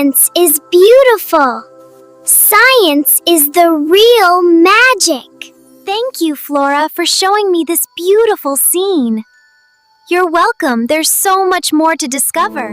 Science is beautiful. Science is the real magic. Thank you, Flora, for showing me this beautiful scene. You're welcome. There's so much more to discover.